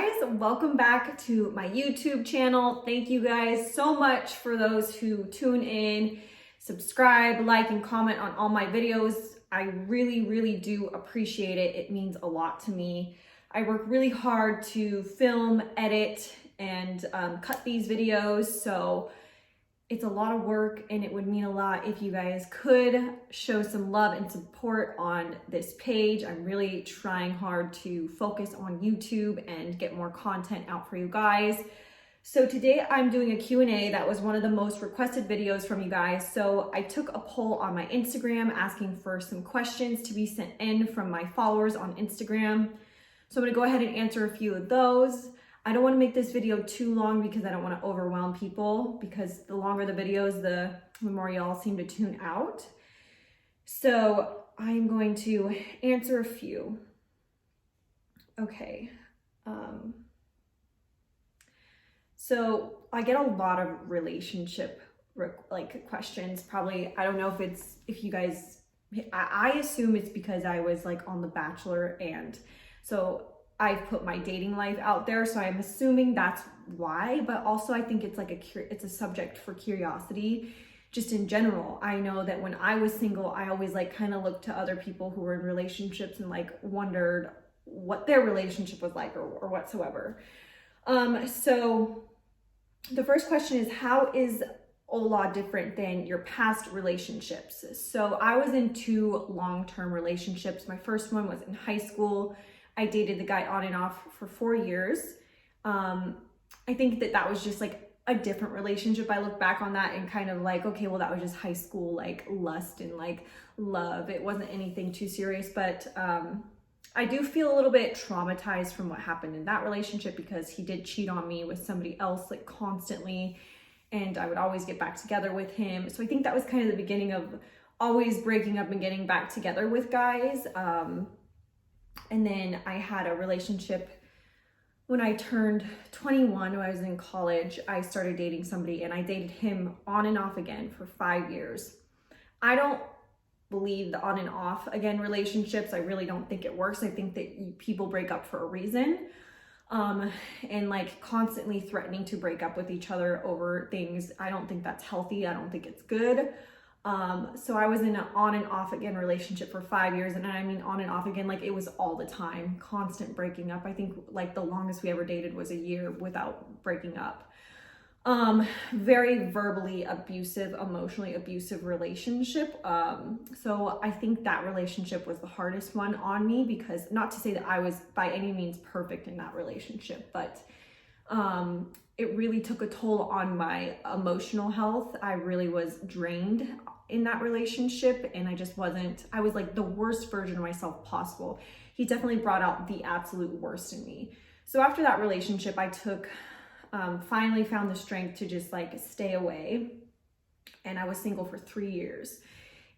guys, welcome back to my YouTube channel. Thank you guys so much for those who tune in, subscribe, like, and comment on all my videos. I really do appreciate it. It means a lot to me. I work really hard to film, edit, and cut these videos, so it's a lot of work, and it would mean a lot if you guys could show some love and support on this page. I'm really trying hard to focus on YouTube and get more content out for you guys. So today I'm doing a Q&A. That was one of the most requested videos from you guys. So I took a poll on my Instagram asking for some questions to be sent in from my followers on Instagram. So I'm gonna go ahead and answer a few of those. I don't want to make this video too long because I don't want to overwhelm people, because the longer the videos, the more y'all seem to tune out. So I'm going to answer a few. Okay. So I get a lot of relationship questions. Probably, I don't know if you guys, I assume it's because I was like on The Bachelor, and so I've put my dating life out there, so I'm assuming that's why. But also I think it's like it's a subject for curiosity just in general. I know that when I was single, I always like kind of looked to other people who were in relationships and like wondered what their relationship was like or whatsoever. So the first question is, how is Ola different than your past relationships? So I was in 2 long-term relationships. My first one was in high school. I dated the guy on and off for 4 years. I think that was just like a different relationship. I look back on that and kind of like, okay, well, that was just high school, like lust and like love. It wasn't anything too serious, but I do feel a little bit traumatized from what happened in that relationship, because he did cheat on me with somebody else like constantly, and I would always get back together with him. So I think that was kind of the beginning of always breaking up and getting back together with guys. And then I had a relationship when I turned 21, when I was in college. I started dating somebody, and I dated him on and off again for 5 years. I don't believe the on and off again relationships. I really don't think it works. I think that people break up for a reason. And like constantly threatening to break up with each other over things, I don't think that's healthy. I don't think it's good. So I was in an on and off again relationship for 5 years. And I mean on and off again, like it was all the time, constant breaking up. I think like the longest we ever dated was a year without breaking up. Very verbally abusive, emotionally abusive relationship. So I think that relationship was the hardest one on me, because not to say that I was by any means perfect in that relationship, but it really took a toll on my emotional health. I really was drained in that relationship, and I was like the worst version of myself possible. He definitely brought out the absolute worst in me. So after that relationship, I finally found the strength to just like stay away, and I was single for 3 years.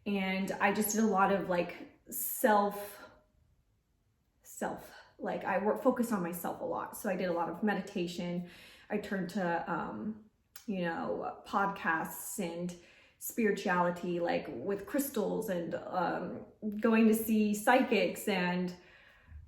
And I just did a lot of like like I focused on myself a lot. So I did a lot of meditation. I turned to, podcasts and spirituality, like with crystals, and going to see psychics and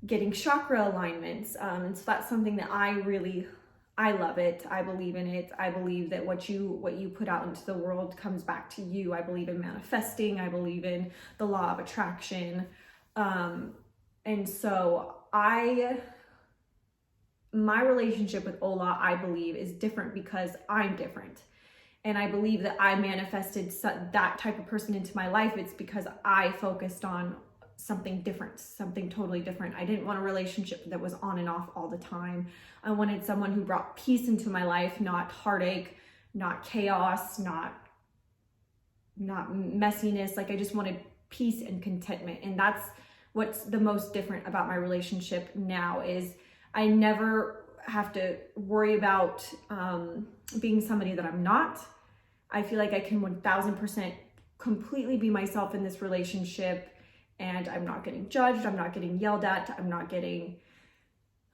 getting chakra alignments. And so that's something that I love it. I believe in it. I believe that what you put out into the world comes back to you. I believe in manifesting. I believe in the law of attraction. And so my relationship with Ola, I believe, is different because I'm different. And I believe that I manifested that type of person into my life. It's because I focused on something different, something totally different. I didn't want a relationship that was on and off all the time. I wanted someone who brought peace into my life, not heartache, not chaos, not messiness. Like I just wanted peace and contentment. And that's what's the most different about my relationship now, is I never have to worry about being somebody that I'm not. I feel like I can 1000% completely be myself in this relationship, and I'm not getting judged. I'm not getting yelled at. I'm not getting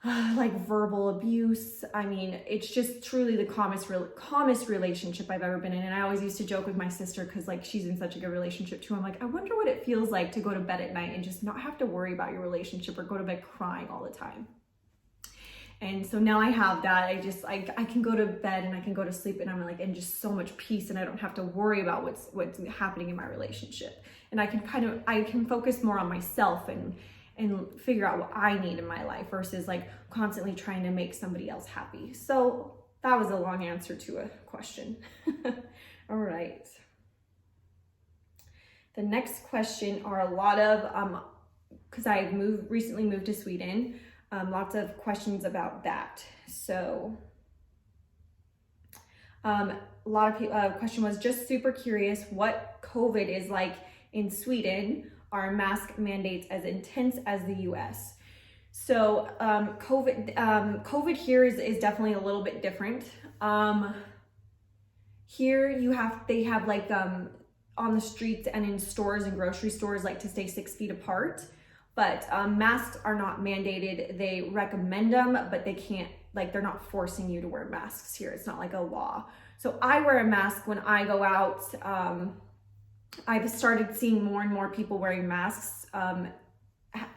like verbal abuse. I mean, it's just truly the calmest relationship I've ever been in. And I always used to joke with my sister, because like she's in such a good relationship too. I'm like, I wonder what it feels like to go to bed at night and just not have to worry about your relationship or go to bed crying all the time. And so now I have that. I can go to bed and I can go to sleep and I'm like in just so much peace, and I don't have to worry about what's happening in my relationship. And I can focus more on myself and figure out what I need in my life versus like constantly trying to make somebody else happy. So that was a long answer to a question. All right. The next question are a lot of, because I recently moved to Sweden, lots of questions about that. So a lot of people, question was just super curious what COVID is like in Sweden. Are mask mandates as intense as the US? So COVID here is definitely a little bit different. Here they have like on the streets and in stores and grocery stores like to stay 6 feet apart, but masks are not mandated. They recommend them, but they can't, like they're not forcing you to wear masks here. It's not like a law. So I wear a mask when I go out. I've started seeing more and more people wearing masks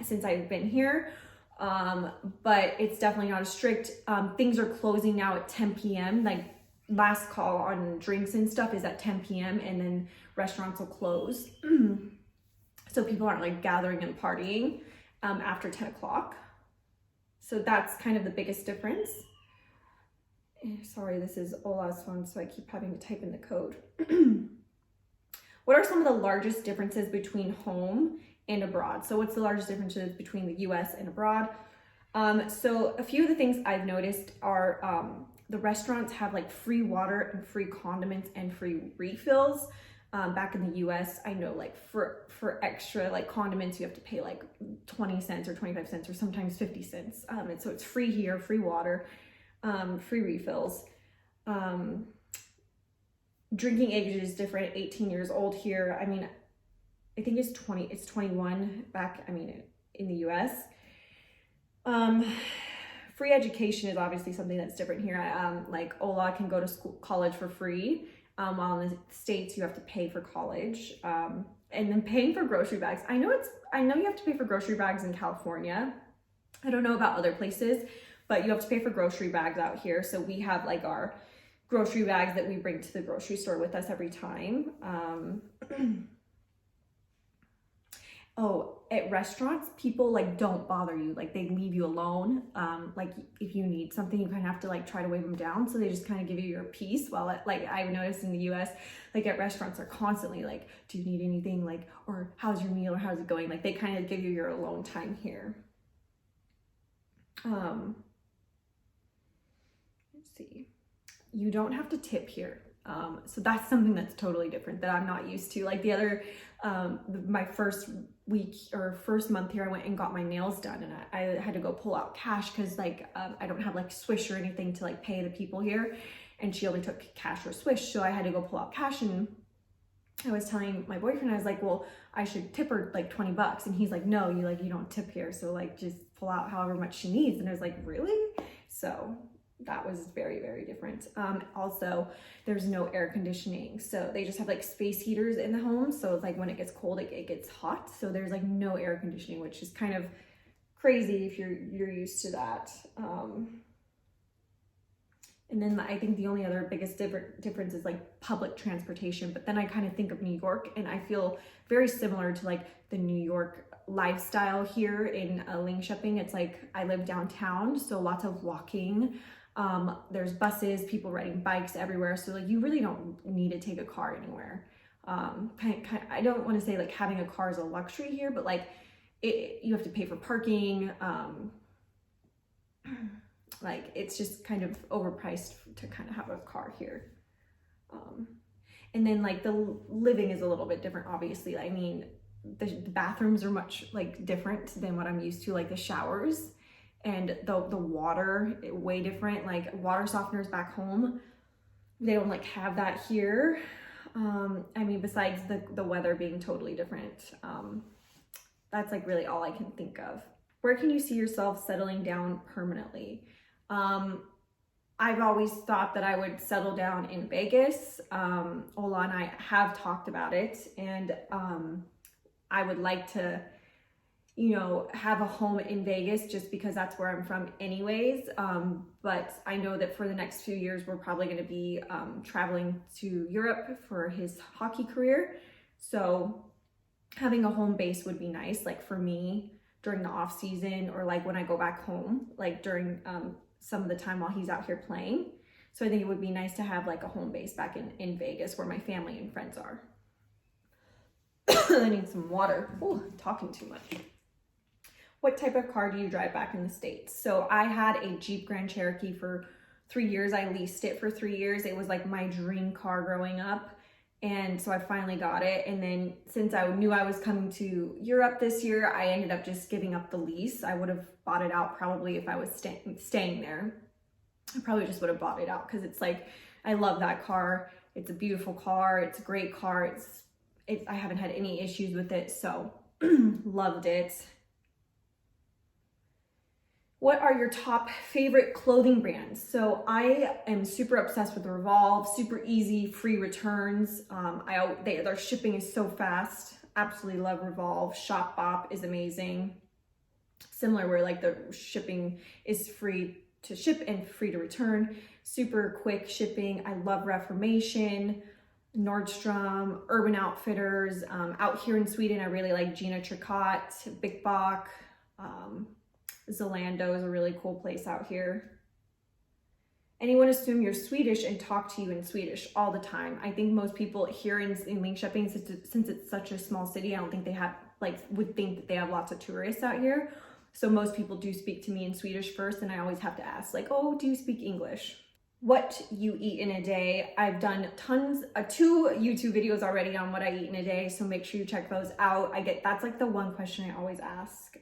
since I've been here, but it's definitely not as strict. Things are closing now at 10 p.m. Like last call on drinks and stuff is at 10 p.m. and then restaurants will close. So people aren't like gathering and partying after 10 o'clock. So that's kind of the biggest difference. Sorry, this is Ola's phone, so I keep having to type in the code. What are some of the largest differences between home and abroad? So what's the largest differences between the US and abroad? So a few of the things I've noticed are the restaurants have like free water and free condiments and free refills. Back in the US, I know like for extra like condiments, you have to pay like 20 cents or 25 cents or sometimes 50 cents. And so it's free here, free water, free refills. Drinking age is different, 18 years old here. I mean, I think it's 21 back, I mean, in the US. Free education is obviously something that's different here. Like Ola can go to college for free, while in the States you have to pay for college. And then paying for grocery bags. I know you have to pay for grocery bags in California. I don't know about other places, but you have to pay for grocery bags out here. So we have like our grocery bags that we bring to the grocery store with us every time. Oh, at restaurants, people like don't bother you. Like they leave you alone. Like if you need something, you kind of have to like try to wave them down. So they just kind of give you your piece. While like I've noticed in the US, like at restaurants are constantly like, do you need anything? Like, or how's your meal or how's it going? Like they kind of give you your alone time here. Let's see. You don't have to tip here. So that's something that's totally different that I'm not used to. Like the other, my first week or first month here, I went and got my nails done and I had to go pull out cash because like I don't have like Swish or anything to like pay the people here, and she only took cash or Swish, so I had to go pull out cash. And I was telling my boyfriend, I was like, well, I should tip her like $20, and he's like, no, you don't tip here, so like just pull out however much she needs. And I was like, really? So that was very, very different. Also, there's no air conditioning. So they just have like space heaters in the home. So it's like when it gets cold, it gets hot. So there's like no air conditioning, which is kind of crazy if you're used to that. And then I think the only other biggest difference is like public transportation. But then I kind of think of New York, and I feel very similar to like the New York lifestyle here in Linköping. It's like I live downtown, so lots of walking. There's buses, people riding bikes everywhere. So like you really don't need to take a car anywhere. I don't want to say like having a car is a luxury here, but like you have to pay for parking. Like it's just kind of overpriced to kind of have a car here. And then like the living is a little bit different, obviously. I mean, the bathrooms are much like different than what I'm used to, like the showers. And the water, way different. Like water softeners back home, they don't like have that here. I mean, besides the weather being totally different, that's like really all I can think of. Where can you see yourself settling down permanently? I've always thought that I would settle down in Vegas. Ola and I have talked about it, and I would like to have a home in Vegas just because that's where I'm from anyways. But I know that for the next few years, we're probably going to be traveling to Europe for his hockey career. So having a home base would be nice, like for me during the off season, or like when I go back home, like during some of the time while he's out here playing. So I think it would be nice to have like a home base back in Vegas where my family and friends are. I need some water. Oh, talking too much. What type of car do you drive back in the States? So I had a Jeep Grand Cherokee for 3 years. I leased it for 3 years. It was like my dream car growing up. And so I finally got it. And then since I knew I was coming to Europe this year, I ended up just giving up the lease. I would have bought it out probably if I was staying there. I probably just would have bought it out because it's like, I love that car. It's a beautiful car. It's a great car. I haven't had any issues with it. So loved it. What are your top favorite clothing brands? So I am super obsessed with Revolve, super easy, free returns. Their shipping is so fast. Absolutely love Revolve. Shopbop is amazing. Similar where like the shipping is free to ship and free to return. Super quick shipping. I love Reformation, Nordstrom, Urban Outfitters. Out here in Sweden, I really like Gina Tricot, Big Bock. Zalando is a really cool place out here. Anyone assume you're Swedish and talk to you in Swedish all the time? I think most people here in Linköping, since it's such a small city, I don't think they have, would think that they have lots of tourists out here. So most people do speak to me in Swedish first, and I always have to ask, like, oh, do you speak English? What you eat in a day. I've done two YouTube videos already on what I eat in a day, so make sure you check those out. That's like the one question I always ask.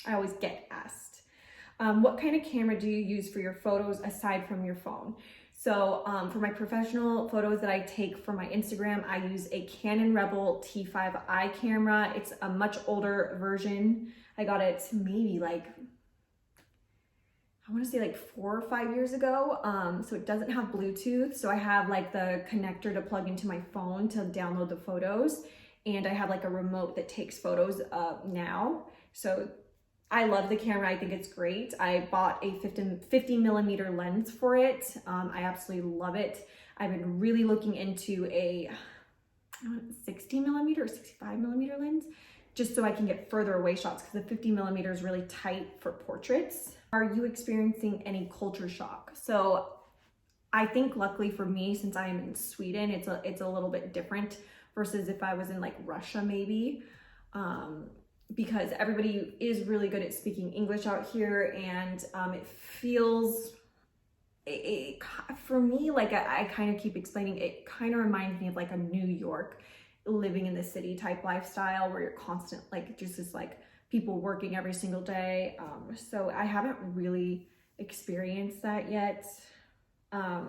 I always get asked. What kind of camera do you use for your photos aside from your phone? So for my professional photos that I take for my Instagram, I use a Canon Rebel T5i camera. It's a much older version. I got it maybe I want to say 4 or 5 years ago. So it doesn't have Bluetooth. So I have like the connector to plug into my phone to download the photos. And I have like a remote that takes photos now. So I love the camera. I think it's great. I bought a 50 millimeter lens for it. I absolutely love it. I've been really looking into a 60 millimeter or 65 millimeter lens, just so I can get further away shots, because the 50 millimeter is really tight for portraits. Are you experiencing any culture shock? So I think luckily for me, since I am in Sweden, it's a little bit different versus if I was in like Russia maybe. Because everybody is really good at speaking English out here, and it feels, for me, like I kind of keep explaining, it kind of reminds me of like a New York, living in the city type lifestyle where you're constant, like just this like people working every single day. So I haven't really experienced that yet. Yeah,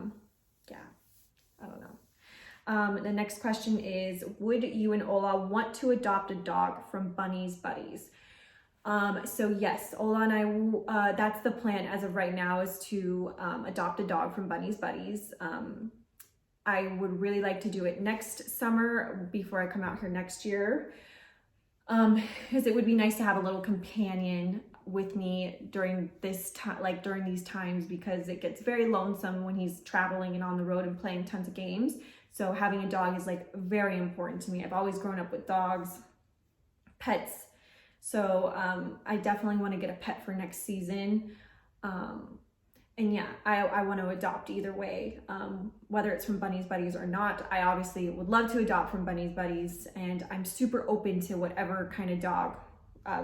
I don't know. The next question is, would you and Ola want to adopt a dog from Bunny's Buddies? So yes, Ola and I, that's the plan as of right now, is to adopt a dog from Bunny's Buddies. I would really like to do it next summer before I come out here next year, because it would be nice to have a little companion with me during this time, like during these times, because it gets very lonesome when he's traveling and on the road and playing tons of games. So having a dog is like very important to me. I've always grown up with dogs, pets. So I definitely want to get a pet for next season. And yeah, I want to adopt either way, whether it's from Bunny's Buddies or not. I obviously would love to adopt from Bunny's Buddies, and I'm super open to whatever kind of dog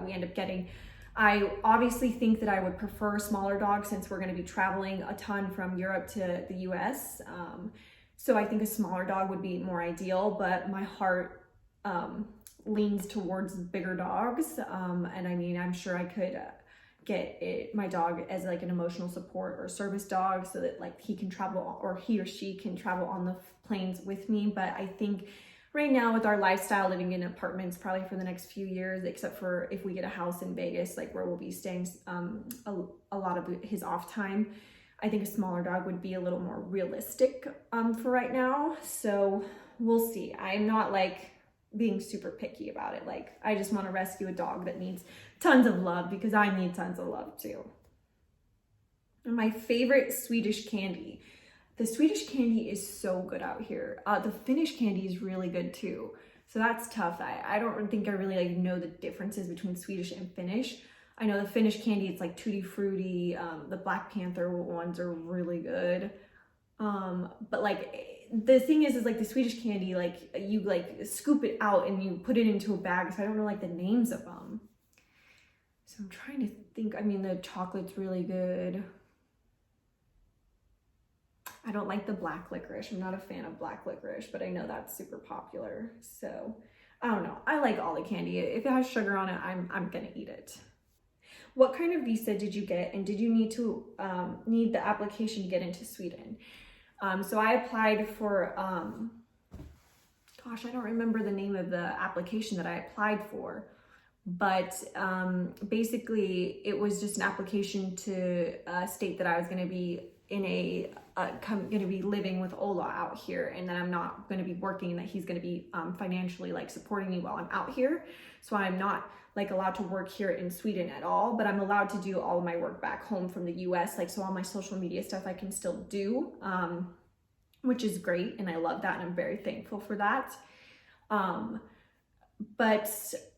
we end up getting. I obviously think that I would prefer a smaller dog, since we're going to be traveling a ton from Europe to the US. So I think a smaller dog would be more ideal, but my heart leans towards bigger dogs. And I mean, I'm sure I could get my dog as like an emotional support or service dog, so that like he can travel, or he or she can travel on the planes with me. But I think right now, with our lifestyle, living in apartments probably for the next few years, except for if we get a house in Vegas, like where we'll be staying a lot of his off time, I think a smaller dog would be a little more realistic for right now. So we'll see. I'm not like being super picky about it. Like, I just want to rescue a dog that needs tons of love because I need tons of love too. And my favorite Swedish candy. The Swedish candy is so good out here. The Finnish candy is really good too. So that's tough. I don't think I really like know the differences between Swedish and Finnish. I know the Finnish candy, it's like Tutti Frutti. The Black Panther ones are really good. But like the thing is like the Swedish candy, like you like scoop it out and you put it into a bag. So I don't know like the names of them. So I'm trying to think. I mean, the chocolate's really good. I don't like the black licorice. I'm not a fan of black licorice, but I know that's super popular. So I don't know. I like all the candy. If it has sugar on it, I'm gonna eat it. What kind of visa did you get, and did you need the application to get into Sweden? So I applied for, gosh, I don't remember the name of the application that I applied for, but basically it was just an application to state that I was going to be going to be living with Ola out here, and that I'm not going to be working, and that he's going to be financially like supporting me while I'm out here. So I'm not like allowed to work here in Sweden at all, but I'm allowed to do all of my work back home from the US. Like, so all my social media stuff I can still do, which is great. And I love that. And I'm very thankful for that. But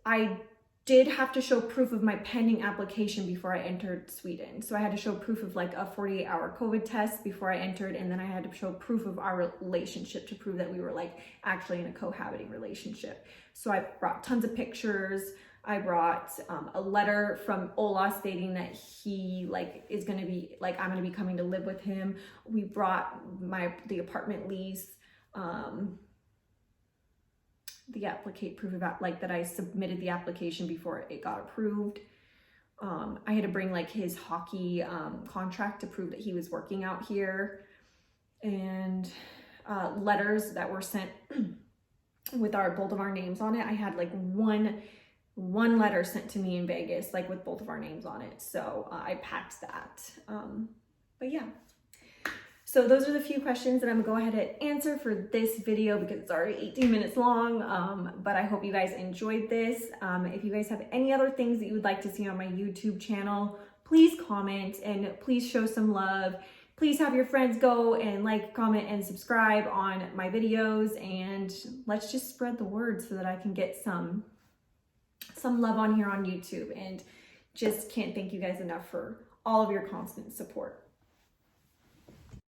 I did have to show proof of my pending application before I entered Sweden. So I had to show proof of like a 48-hour COVID test before I entered. And then I had to show proof of our relationship to prove that we were like actually in a cohabiting relationship. So I brought tons of pictures. I brought a letter from Ola stating that he like is going to be like, I'm going to be coming to live with him. We brought the apartment lease, the proof of like that I submitted the application before it got approved. I had to bring like his hockey contract to prove that he was working out here, and letters that were sent with both of our names on it. I had like one letter sent to me in Vegas, like with both of our names on it. So I packed that. But yeah. So those are the few questions that I'm gonna go ahead and answer for this video because it's already 18 minutes long. But I hope you guys enjoyed this. If you guys have any other things that you would like to see on my YouTube channel, please comment and please show some love. Please have your friends go and like, comment, and subscribe on my videos, and let's just spread the word so that I can get some love on here on YouTube. And just can't thank you guys enough for all of your constant support.